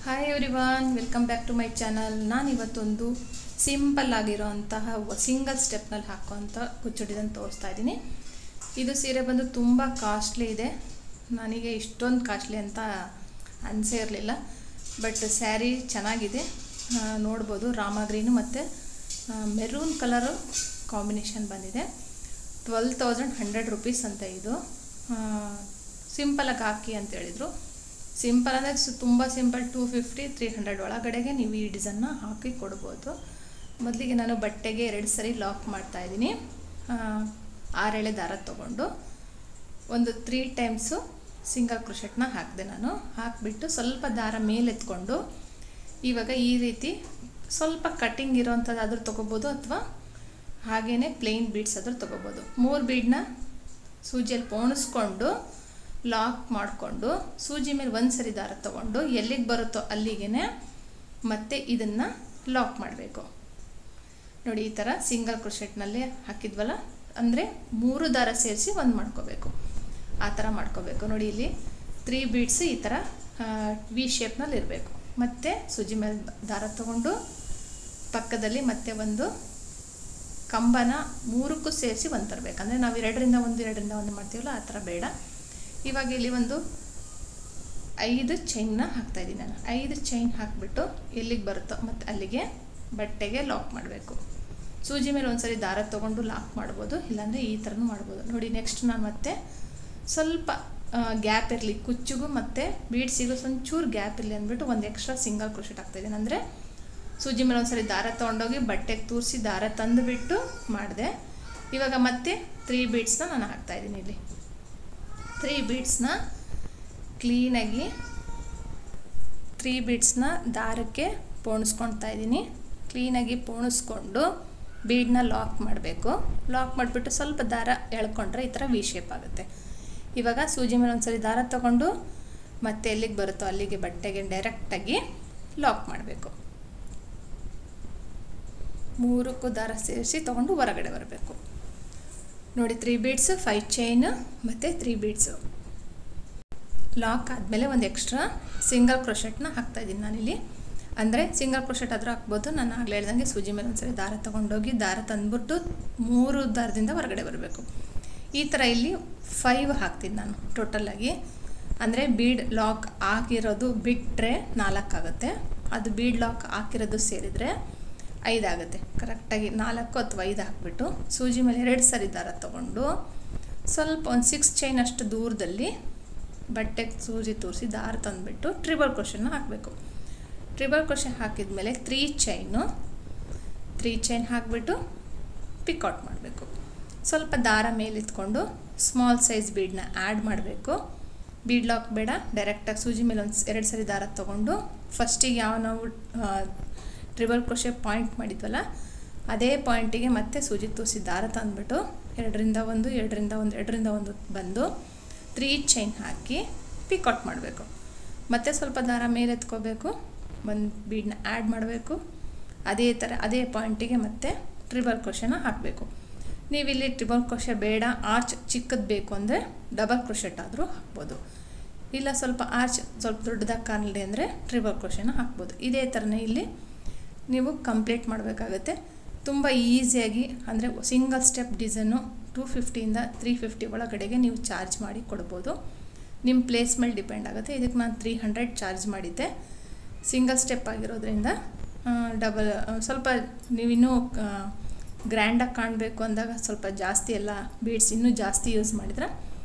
Hi everyone, welcome back to my channel. ನಾನು ಇವತ್ತೊಂದು simple ಆಗಿರೋಂತಹ single ಸ್ಟೆಪ್ನಲ್ಲಿ ಹಾಕೋಂಥ ಕುಚ್ಚುಡಿದನ್ನು ತೋರಿಸ್ತಾ ಇದ್ದೀನಿ. ಇದು ಸೀರೆ ಬಂದು ತುಂಬ ಕಾಸ್ಟ್ಲಿ ಇದೆ. ನನಗೆ ಇಷ್ಟೊಂದು ಕಾಸ್ಟ್ಲಿ ಅಂತ ಅನಿಸೇ ಇರಲಿಲ್ಲ. ಬಟ್ ಸ್ಯಾರಿ ಚೆನ್ನಾಗಿದೆ, ನೋಡ್ಬೋದು. ರಾಮ ಗ್ರೀನು ಮತ್ತು ಮೆರೂನ್ ಕಲರು ಕಾಂಬಿನೇಷನ್ ಬಂದಿದೆ. 12,100 ರೂಪೀಸ್ ಅಂತ. ಇದು ಸಿಂಪಲಾಗಿ ಹಾಕಿ ಅಂತ ಹೇಳಿದರು. ಸಿಂಪಲ್ ಅಂದರೆ ತುಂಬ ಸಿಂಪಲ್, 250-300 ಒಳಗಡೆಗೆ ನೀವು ಈ ಡಿಸೈನ್ನ ಹಾಕಿ ಕೊಡ್ಬೋದು. ಮೊದಲಿಗೆ ನಾನು ಬಟ್ಟೆಗೆ 2 ಸರಿ ಲಾಕ್ ಮಾಡ್ತಾಯಿದ್ದೀನಿ. 6 ಎಳೆ ದಾರ ತೊಗೊಂಡು ಒಂದು 3 ಟೈಮ್ಸು ಸಿಂಗಲ್ ಕ್ರೋಶೆಟ್ನ ಹಾಕಿದೆ. ನಾನು ಹಾಕಿಬಿಟ್ಟು ಸ್ವಲ್ಪ ದಾರ ಮೇಲೆತ್ಕೊಂಡು ಇವಾಗ ಈ ರೀತಿ ಸ್ವಲ್ಪ ಕಟ್ಟಿಂಗ್ ಇರೋವಂಥದ್ದಾದರೂ ತೊಗೋಬೋದು, ಅಥವಾ ಹಾಗೇ ಪ್ಲೇನ್ ಬೀಡ್ಸ್ ಆದರೂ ತೊಗೋಬೋದು. 3 ಬೀಡನ್ನ ಸೂಜಿಯಲ್ಲಿ ಪೋಣಿಸ್ಕೊಂಡು ಲಾಕ್ ಮಾಡಿಕೊಂಡು ಸೂಜಿ ಮೇಲೆ ಒಂದು ಸರಿ ದಾರ ತೊಗೊಂಡು ಎಲ್ಲಿಗೆ ಬರುತ್ತೋ ಅಲ್ಲಿಗೆ ಮತ್ತೆ ಇದನ್ನು ಲಾಕ್ ಮಾಡಬೇಕು. ನೋಡಿ, ಈ ಥರ ಸಿಂಗಲ್ ಕ್ರೋಶೆಟ್ನಲ್ಲಿ ಹಾಕಿದ್ವಲ್ಲ, ಅಂದರೆ 3 ದಾರ ಸೇರಿಸಿ ಒಂದು ಮಾಡ್ಕೋಬೇಕು. ಆ ಥರ ಮಾಡ್ಕೋಬೇಕು. ನೋಡಿ, ಇಲ್ಲಿ 3 ಬೀಡ್ಸ್ ಈ ಥರ ವಿ ಶೇಪ್ನಲ್ಲಿ ಇರಬೇಕು. ಮತ್ತು ಸೂಜಿ ಮೇಲೆ ದಾರ ತೊಗೊಂಡು ಪಕ್ಕದಲ್ಲಿ ಮತ್ತೆ ಒಂದು ಕಂಬನ 3ಕ್ಕೂ ಸೇರಿಸಿ ಒಂದು ತರಬೇಕು. ಅಂದರೆ ನಾವು 2ರಿಂದ 1 ಮಾಡ್ತೀವಲ್ಲ, ಆ ಥರ ಬೇಡ. ಇವಾಗ ಇಲ್ಲಿ ಒಂದು 5 ಚೈನ್ನ ಹಾಕ್ತಾಯಿದ್ದೀನಿ ನಾನು. 5 ಚೈನ್ ಹಾಕಿಬಿಟ್ಟು ಎಲ್ಲಿಗೆ ಬರುತ್ತೋ ಮತ್ತು ಅಲ್ಲಿಗೆ ಬಟ್ಟೆಗೆ ಲಾಕ್ ಮಾಡಬೇಕು. ಸೂಜಿ ಮೇಲೆ ಒಂದ್ಸರಿ ದಾರ ತೊಗೊಂಡು ಲಾಕ್ ಮಾಡ್ಬೋದು, ಇಲ್ಲಾಂದರೆ ಈ ಥರನೂ ಮಾಡ್ಬೋದು. ನೋಡಿ, ನೆಕ್ಸ್ಟ್ ನಾನು ಮತ್ತೆ ಸ್ವಲ್ಪ ಗ್ಯಾಪ್ ಇರಲಿ, ಕುಚ್ಚಿಗೂ ಮತ್ತು ಬೀಡ್ಸಿಗೂ ಒಂಚೂರು ಗ್ಯಾಪ್ ಇರಲಿ ಅಂದ್ಬಿಟ್ಟು ಒಂದು ಎಕ್ಸ್ಟ್ರಾ ಸಿಂಗಲ್ ಕ್ರೋಶೆಟ್ ಹಾಕ್ತಾಯಿದ್ದೀನಿ. ಅಂದರೆ ಸೂಜಿ ಮೇಲೆ ಒಂದ್ಸರಿ ದಾರ ತೊಗೊಂಡೋಗಿ ಬಟ್ಟೆಗೆ ತೂರಿಸಿ ದಾರ ತಂದುಬಿಟ್ಟು ಮಾಡಿದೆ. ಇವಾಗ ಮತ್ತೆ 3 ಬೀಡ್ಸ್ನ ನಾನು ಹಾಕ್ತಾಯಿದ್ದೀನಿ. ಇಲ್ಲಿ 3 ಬೀಡ್ಸ್ನ ಕ್ಲೀನಾಗಿ 3 ಬೀಡ್ಸ್ನ ದಾರಕ್ಕೆ ಪೋಣಿಸ್ಕೊಳ್ತಾ ಇದ್ದೀನಿ. ಕ್ಲೀನಾಗಿ ಪೋಣಿಸ್ಕೊಂಡು ಬೀಡನ್ನ ಲಾಕ್ ಮಾಡಬೇಕು. ಲಾಕ್ ಮಾಡಿಬಿಟ್ಟು ಸ್ವಲ್ಪ ದಾರ ಎಳ್ಕೊಂಡ್ರೆ ಈ ಥರ ವಿ ಶೇಪ್ ಆಗುತ್ತೆ. ಇವಾಗ ಸೂಜಿ ಮೇಲೆ ಒಂದ್ಸರಿ ದಾರ ತೊಗೊಂಡು ಮತ್ತೆ ಎಲ್ಲಿಗೆ ಬರುತ್ತೋ ಅಲ್ಲಿಗೆ ಬಟ್ಟೆಗೆ ಡೈರೆಕ್ಟಾಗಿ ಲಾಕ್ ಮಾಡಬೇಕು. 3ಕ್ಕೂ ದಾರ ಸೇರಿಸಿ ತೊಗೊಂಡು ಹೊರಗಡೆ ಬರಬೇಕು. ನೋಡಿ, 3 ಬೀಡ್ಸು, 5 ಚೈನು ಮತ್ತು 3 ಬೀಡ್ಸು ಲಾಕ್ ಆದಮೇಲೆ ಒಂದು ಎಕ್ಸ್ಟ್ರಾ ಸಿಂಗಲ್ ಕ್ರೋಶೆಟ್ನ ಹಾಕ್ತಾಯಿದ್ದೀನಿ ನಾನಿಲ್ಲಿ. ಅಂದರೆ ಸಿಂಗಲ್ ಕ್ರೋಶೆಟ್ ಆದರೂ ಹಾಕ್ಬೋದು. ನಾನು ಆಗಲೇ ಹೇಳ್ದಂಗೆ ಸೂಜಿ ಮೇಲೆ ಒಂದ್ಸರಿ ದಾರ ತೊಗೊಂಡೋಗಿ ದಾರ ತಂದುಬಿಟ್ಟು 3 ದಾರದಿಂದ ಹೊರಗಡೆ ಬರಬೇಕು. ಈ ಥರ ಇಲ್ಲಿ 5 ಹಾಕ್ತೀನಿ ನಾನು ಟೋಟಲಾಗಿ. ಅಂದರೆ ಬೀಡ್ ಲಾಕ್ ಆಗಿರೋದು ಬಿಟ್ಟರೆ 4 ಆಗುತ್ತೆ. ಅದು ಬೀಡ್ ಲಾಕ್ ಹಾಕಿರೋದು ಸೇರಿದರೆ 5 ಆಗುತ್ತೆ. ಕರೆಕ್ಟಾಗಿ 4 ಅಥವಾ 5 ಹಾಕಿಬಿಟ್ಟು ಸೂಜಿ ಮೇಲೆ 2 ಸರಿ ದಾರ ತೊಗೊಂಡು ಸ್ವಲ್ಪ ಒಂದು 6 ಚೈನ್ ಅಷ್ಟು ದೂರದಲ್ಲಿ ಬಟ್ಟೆಗೆ ಸೂಜಿ ತೂರಿಸಿ ದಾರ ತಂದುಬಿಟ್ಟು ಟ್ರಿಬಲ್ ಕ್ರೋಶೆಟ್ನ ಹಾಕಬೇಕು. ಟ್ರಿಬಲ್ ಕ್ರೋಶೆಟ್ ಹಾಕಿದ ಮೇಲೆ 3 ಚೈನ್ ಹಾಕಿಬಿಟ್ಟು ಪಿಕೌಟ್ ಮಾಡಬೇಕು. ಸ್ವಲ್ಪ ದಾರ ಮೇಲೆತ್ಕೊಂಡು ಸ್ಮಾಲ್ ಸೈಜ್ ಬೀಡನ್ನ ಆ್ಯಡ್ ಮಾಡಬೇಕು. ಬೀಡ್ ಲಾಕ್ ಬೇಡ, ಡೈರೆಕ್ಟಾಗಿ ಸೂಜಿ ಮೇಲೆ 2 ಸರಿ ದಾರ ತೊಗೊಂಡು ಫಸ್ಟಿಗೆ ಯಾವ ನಾವು ಟ್ರಿಬಲ್ ಕ್ರೋಶೆ ಪಾಯಿಂಟ್ ಮಾಡಿದ್ವಲ್ಲ, ಅದೇ ಪಾಯಿಂಟಿಗೆ ಮತ್ತೆ ಸೂಜಿ ತೂರಿಸಿ ದಾರ ತಂದುಬಿಟ್ಟು 2ರಿಂದ 1 ಬಂದು 3 ಚೈನ್ ಹಾಕಿ ಪಿಕೌಟ್ ಮಾಡಬೇಕು. ಮತ್ತು ಸ್ವಲ್ಪ ದಾರ ಮೇಲೆ ಎತ್ಕೋಬೇಕು, ಒಂದು ಬೀಡನ್ನ ಆ್ಯಡ್ ಮಾಡಬೇಕು. ಅದೇ ಥರ ಅದೇ ಪಾಯಿಂಟಿಗೆ ಮತ್ತೆ ಟ್ರಿಬಲ್ ಕ್ರೋಶೆನ ಹಾಕಬೇಕು. ನೀವಿಲ್ಲಿ ಟ್ರಿಬಲ್ ಕ್ರೋಶೆ ಬೇಡ, ಆರ್ಚ್ ಚಿಕ್ಕದು ಬೇಕು ಅಂದರೆ ಡಬಲ್ ಕ್ರೋಶೆಟ್ ಆದರೂ ಹಾಕ್ಬೋದು. ಇಲ್ಲ ಸ್ವಲ್ಪ ಆರ್ಚ್ ಸ್ವಲ್ಪ ದೊಡ್ಡದಾಗಿ ಕಾಣಲಿ ಅಂದರೆ ಟ್ರಿಬಲ್ ಕ್ರೋಶೆನ ಹಾಕ್ಬೋದು. ಇದೇ ಥರನೇ ಇಲ್ಲಿ ನೀವು ಕಂಪ್ಲೀಟ್ ಮಾಡಬೇಕಾಗತ್ತೆ. ತುಂಬ ಈಸಿಯಾಗಿ, ಅಂದರೆ ಸಿಂಗಲ್ ಸ್ಟೆಪ್ ಡಿಸೈನು 250ಇಂದ 350 ಒಳಗಡೆಗೆ ನೀವು ಚಾರ್ಜ್ ಮಾಡಿ ಕೊಡ್ಬೋದು. ನಿಮ್ಮ ಪ್ಲೇಸ್ ಮೇಲೆ ಡಿಪೆಂಡ್ ಆಗುತ್ತೆ. ಇದಕ್ಕೆ ನಾನು 300 ಚಾರ್ಜ್ ಮಾಡಿದ್ದೆ. ಸಿಂಗಲ್ ಸ್ಟೆಪ್ ಆಗಿರೋದ್ರಿಂದ ಡಬಲ್ ಸ್ವಲ್ಪ ನೀವಿನ್ನೂ ಗ್ರ್ಯಾಂಡಾಗಿ ಕಾಣಬೇಕು ಅಂದಾಗ ಸ್ವಲ್ಪ ಜಾಸ್ತಿ ಎಲ್ಲ ಬೀಡ್ಸ್ ಇನ್ನೂ ಜಾಸ್ತಿ ಯೂಸ್ ಮಾಡಿದ್ರೆ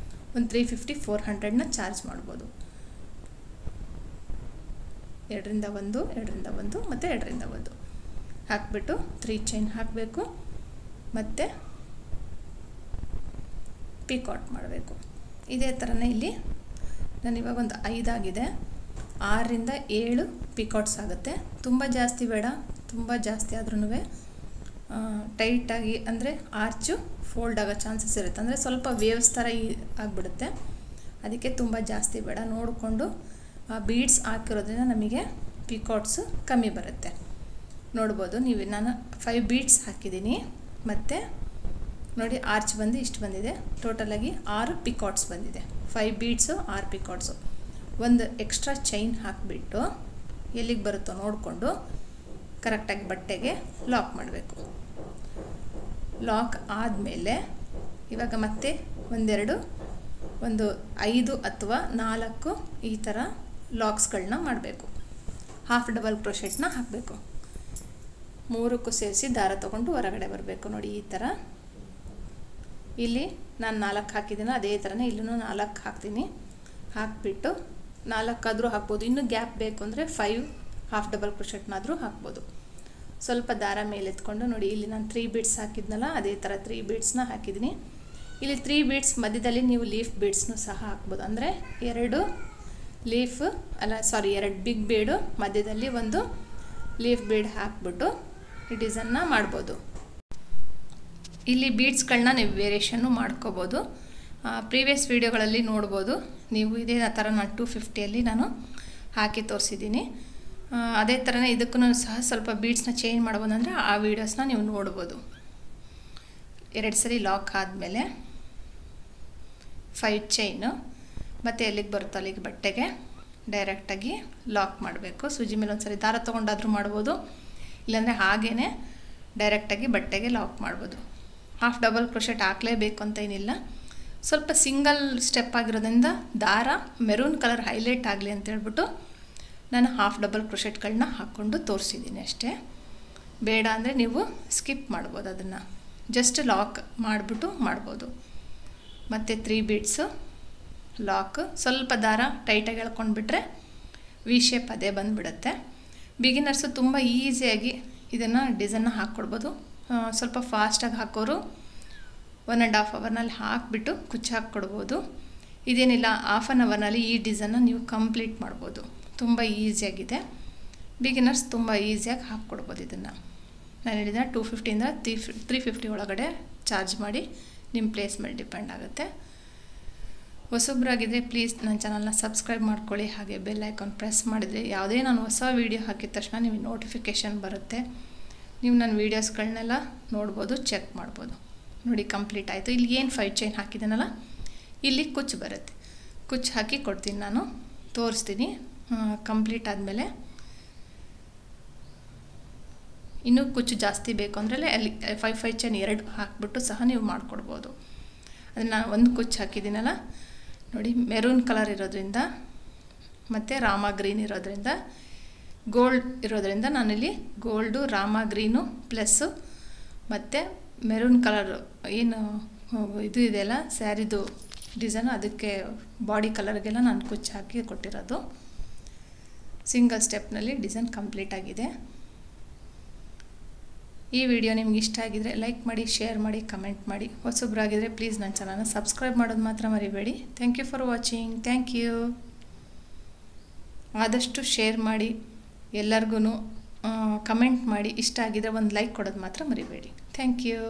ಒಂದು 350-400ನ ಚಾರ್ಜ್ ಮಾಡ್ಬೋದು. 2ರಿಂದ 1 ಮತ್ತು 2ರಿಂದ 1 ಹಾಕಿಬಿಟ್ಟು 3 ಚೈನ್ ಹಾಕಬೇಕು. ಮತ್ತು ಪಿಕೌಟ್ ಮಾಡಬೇಕು. ಇದೇ ಥರನೇ ಇಲ್ಲಿ ನಾನಿವಾಗ ಒಂದು 5 ಆಗಿದೆ. 6ರಿಂದ 7 ಪಿಕೌಟ್ಸ್ ಆಗುತ್ತೆ. ತುಂಬ ಜಾಸ್ತಿ ಬೇಡ, ತುಂಬ ಜಾಸ್ತಿ ಆದ್ರೂ ಟೈಟಾಗಿ ಅಂದರೆ ಆರ್ಚು ಫೋಲ್ಡ್ ಆಗೋ ಚಾನ್ಸಸ್ ಇರುತ್ತೆ. ಅಂದರೆ ಸ್ವಲ್ಪ ವೇವ್ಸ್ ಥರ ಆಗಿಬಿಡುತ್ತೆ. ಅದಕ್ಕೆ ತುಂಬ ಜಾಸ್ತಿ ಬೇಡ, ನೋಡಿಕೊಂಡು ಬೀಡ್ಸ್ ಹಾಕಿರೋದ್ರಿಂದ ನಮಗೆ ಪಿಕೌಟ್ಸು ಕಮ್ಮಿ ಬರುತ್ತೆ. ನೋಡ್ಬೋದು ನೀವು, ನಾನು 5 ಬೀಡ್ಸ್ ಹಾಕಿದ್ದೀನಿ. ಮತ್ತು ನೋಡಿ, ಆರ್ಚ್ ಬಂದು ಇಷ್ಟು ಬಂದಿದೆ. ಟೋಟಲಾಗಿ 6 ಪಿಕೌಟ್ಸ್ ಬಂದಿದೆ. 5 ಬೀಡ್ಸು 6 ಪಿಕೌಟ್ಸು. ಒಂದು ಎಕ್ಸ್ಟ್ರಾ ಚೈನ್ ಹಾಕಿಬಿಟ್ಟು ಎಲ್ಲಿಗೆ ಬರುತ್ತೋ ನೋಡಿಕೊಂಡು ಕರೆಕ್ಟಾಗಿ ಬಟ್ಟೆಗೆ ಲಾಕ್ ಮಾಡಬೇಕು. ಲಾಕ್ ಆದಮೇಲೆ ಇವಾಗ ಮತ್ತೆ ಒಂದು 5 ಅಥವಾ 4 ಈ ಥರ ಲಾಕ್ಸ್ಗಳನ್ನ ಮಾಡಬೇಕು. ಹಾಫ್ ಡಬಲ್ ಕ್ರೋಶೆಟ್ನ ಹಾಕಬೇಕು. 3ಕ್ಕೂ ಸೇರಿಸಿ ದಾರ ತೊಗೊಂಡು ಹೊರಗಡೆ ಬರಬೇಕು. ನೋಡಿ ಈ ಥರ. ಇಲ್ಲಿ ನಾನು 4 ಹಾಕಿದ್ದೀನ, ಅದೇ ಥರನೇ ಇಲ್ಲೂ 4 ಹಾಕ್ತೀನಿ. ಹಾಕಿಬಿಟ್ಟು 4 ಆದರೂ ಹಾಕ್ಬೋದು. ಇನ್ನೂ ಗ್ಯಾಪ್ ಬೇಕು ಅಂದರೆ 5 ಹಾಫ್ ಡಬಲ್ ಕ್ರೋಶೆಟ್ನಾದರೂ ಹಾಕ್ಬೋದು. ಸ್ವಲ್ಪ ದಾರ ಮೇಲೆ ಎತ್ಕೊಂಡು ನೋಡಿ, ಇಲ್ಲಿ ನಾನು 3 ಬೀಡ್ಸ್ ಹಾಕಿದ್ನಲ್ಲ, ಅದೇ ಥರ 3 ಬೀಡ್ಸ್ನ ಹಾಕಿದ್ದೀನಿ. ಇಲ್ಲಿ 3 ಬೀಡ್ಸ್ ಮಧ್ಯದಲ್ಲಿ ನೀವು ಲೀಫ್ ಬೀಡ್ಸ್ನು ಸಹ ಹಾಕ್ಬೋದು. ಅಂದರೆ 2 ಬಿಗ್ ಬೀಡು ಮಧ್ಯದಲ್ಲಿ ಒಂದು ಲೀಫ್ ಬೀಡ್ ಹಾಕ್ಬಿಟ್ಟು ಈ ಡಿಸೈನ್ನ ಮಾಡ್ಬೋದು. ಇಲ್ಲಿ ಬೀಡ್ಸ್ಗಳನ್ನ ನೀವು ವೇರಿಯೇಷನ್ನು ಮಾಡ್ಕೋಬೋದು. ಪ್ರೀವಿಯಸ್ ವೀಡಿಯೋಗಳಲ್ಲಿ ನೋಡ್ಬೋದು ನೀವು. ಇದೇ ಥರ ನಾನು 250 ನಾನು ಹಾಕಿ ತೋರಿಸಿದ್ದೀನಿ. ಅದೇ ಥರನೇ ಇದಕ್ಕೂ ಸಹ ಸ್ವಲ್ಪ ಬೀಡ್ಸ್ನ ಚೇಂಜ್ ಮಾಡ್ಬೋದು. ಅಂದರೆ ಆ ವೀಡಿಯೋಸ್ನ ನೀವು ನೋಡ್ಬೋದು. 2 ಸರಿ ಲಾಕ್ ಆದಮೇಲೆ 5 ಚೈನು ಮತ್ತು ಎಲ್ಲಿಗೆ ಬರುತ್ತೋ ಅಲ್ಲಿಗೆ ಬಟ್ಟೆಗೆ ಡೈರೆಕ್ಟಾಗಿ ಲಾಕ್ ಮಾಡಬೇಕು. ಸೂಜಿ ಮೇಲೆ ಒಂದು ಸರಿ ದಾರ ತೊಗೊಂಡಾದರೂ ಮಾಡ್ಬೋದು, ಇಲ್ಲಾಂದರೆ ಹಾಗೇ ಡೈರೆಕ್ಟಾಗಿ ಬಟ್ಟೆಗೆ ಲಾಕ್ ಮಾಡ್ಬೋದು. ಹಾಫ್ ಡಬಲ್ ಕ್ರೋಶೆಟ್ ಹಾಕಲೇಬೇಕು ಅಂತ ಏನಿಲ್ಲ. ಸ್ವಲ್ಪ ಸಿಂಗಲ್ ಸ್ಟೆಪ್ ಆಗಿರೋದ್ರಿಂದ ದಾರ ಮೆರೂನ್ ಕಲರ್ ಹೈಲೈಟ್ ಆಗಲಿ ಅಂತ ಹೇಳ್ಬಿಟ್ಟು ನಾನು ಹಾಫ್ ಡಬಲ್ ಕ್ರೋಶೆಟ್ಗಳನ್ನ ಹಾಕ್ಕೊಂಡು ತೋರಿಸಿದ್ದೀನಿ ಅಷ್ಟೇ. ಬೇಡ ಅಂದರೆ ನೀವು ಸ್ಕಿಪ್ ಮಾಡ್ಬೋದು, ಅದನ್ನು ಜಸ್ಟ್ ಲಾಕ್ ಮಾಡಿಬಿಟ್ಟು ಮಾಡ್ಬೋದು. ಮತ್ತು 3 ಬೀಡ್ಸು ಲಾಕ್, ಸ್ವಲ್ಪ ದಾರ ಟೈಟಾಗಿ ಎಳ್ಕೊಂಡ್ಬಿಟ್ರೆ ವಿ ಶೇಪ್ ಅದೇ ಬಂದುಬಿಡುತ್ತೆ. ಬಿಗಿನರ್ಸು ತುಂಬ ಈಸಿಯಾಗಿ ಇದನ್ನು ಡಿಸೈನ್ನ ಹಾಕ್ಕೊಡ್ಬೋದು. ಸ್ವಲ್ಪ ಫಾಸ್ಟಾಗಿ ಹಾಕೋರು 1.5 ಅವರ್ನಲ್ಲಿ ಹಾಕಿಬಿಟ್ಟು ಕುಚ್ಚು ಹಾಕ್ಕೊಡ್ಬೋದು. ಇದೇನಿಲ್ಲ, ಹಾಫ್ ಆನ್ ಅವರ್ನಲ್ಲಿ ಈ ಡಿಸೈನ್ನ ನೀವು ಕಂಪ್ಲೀಟ್ ಮಾಡ್ಬೋದು. ತುಂಬ ಈಸಿಯಾಗಿದೆ. ಬಿಗಿನರ್ಸ್ ತುಂಬ ಈಸಿಯಾಗಿ ಹಾಕ್ಕೊಡ್ಬೋದು. ಇದನ್ನು ನಾನು ಹೇಳಿದ 250ಇಂದ 350 ಒಳಗಡೆ ಚಾರ್ಜ್ ಮಾಡಿ ನಿಮ್ಮ ಪ್ಲೇಸ್ ಮೇಲೆ ಡಿಪೆಂಡ್ ಆಗುತ್ತೆ. ಹೊಸಬ್ರಾಗಿದ್ದರೆ ಪ್ಲೀಸ್ ನನ್ನ ಚಾನಲ್ನ ಸಬ್ಸ್ಕ್ರೈಬ್ ಮಾಡ್ಕೊಳ್ಳಿ. ಹಾಗೆ ಬೆಲ್ ಐಕಾನ್ ಪ್ರೆಸ್ ಮಾಡಿದರೆ ಯಾವುದೇ ನಾನು ಹೊಸ ವೀಡಿಯೋ ಹಾಕಿದ ತಕ್ಷಣ ನಿಮಗೆ ನೋಟಿಫಿಕೇಷನ್ ಬರುತ್ತೆ. ನೀವು ನನ್ನ ವೀಡಿಯೋಸ್ಗಳನ್ನೆಲ್ಲ ನೋಡ್ಬೋದು, ಚೆಕ್ ಮಾಡ್ಬೋದು. ನೋಡಿ ಕಂಪ್ಲೀಟ್ ಆಯಿತು. ಇಲ್ಲಿ ಏನು 5 ಚೈನ್ ಹಾಕಿದ್ದೀನಲ್ಲ, ಇಲ್ಲಿ ಕುಚ್ಚು ಬರುತ್ತೆ. ಕುಚ್ಚು ಹಾಕಿ ಕೊಡ್ತೀನಿ, ನಾನು ತೋರಿಸ್ತೀನಿ. ಕಂಪ್ಲೀಟ್ ಆದಮೇಲೆ ಇನ್ನೂ ಕುಚ್ಚು ಜಾಸ್ತಿ ಬೇಕು ಅಂದರೆ ಅಲ್ಲಿ 5 ಚೈನ್ 2 ಹಾಕಿಬಿಟ್ಟು ಸಹ ನೀವು ಮಾಡಿಕೊಡ್ಬೋದು. ಅದನ್ನು ನಾನು ಒಂದು ಕುಚ್ಚು ಹಾಕಿದ್ದೀನಲ್ಲ ನೋಡಿ, ಮೆರೂನ್ ಕಲರ್ ಇರೋದ್ರಿಂದ ಮತ್ತು ರಾಮ ಗ್ರೀನ್ ಇರೋದ್ರಿಂದ, ಗೋಲ್ಡ್ ಇರೋದ್ರಿಂದ ನಾನಿಲ್ಲಿ ಗೋಲ್ಡು, ರಾಮ ಗ್ರೀನು ಪ್ಲಸ್ಸು ಮತ್ತು ಮೆರೂನ್ ಕಲರ್ ಏನು ಇದು ಇದೆಯಲ್ಲ ಸ್ಯಾರಿದು ಡಿಸೈನು, ಅದಕ್ಕೆ ಬಾಡಿ ಕಲರ್ಗೆಲ್ಲ ನಾನು ಕುಚ್ಚು ಹಾಕಿ ಕೊಟ್ಟಿರೋದು. ಸಿಂಗಲ್ ಸ್ಟೆಪ್ನಲ್ಲಿ ಡಿಸೈನ್ ಕಂಪ್ಲೀಟ್ ಆಗಿದೆ. ಈ ವಿಡಿಯೋ ನಿಮ್ಗೆ ಇಷ್ಟ ಆಗಿದರೆ ಲೈಕ್ ಮಾಡಿ, ಶೇರ್ ಮಾಡಿ, ಕಮೆಂಟ್ ಮಾಡಿ. ಹೊಸಬ್ರಾಗಿದ್ದರೆ ಪ್ಲೀಸ್ ನನ್ನ ಚಾನಲ್ನ ಸಬ್ಸ್ಕ್ರೈಬ್ ಮಾಡೋದು ಮಾತ್ರ ಮರಿಬೇಡಿ. Thank you for watching. Thank you. ಆದಷ್ಟು ಶೇರ್ ಮಾಡಿ, ಎಲ್ಲರಿಗೂ ಕಮೆಂಟ್ ಮಾಡಿ. ಇಷ್ಟ ಆಗಿದರೆ ಒಂದು ಲೈಕ್ ಕೊಡೋದು ಮಾತ್ರ ಮರಿಬೇಡಿ. Thank you.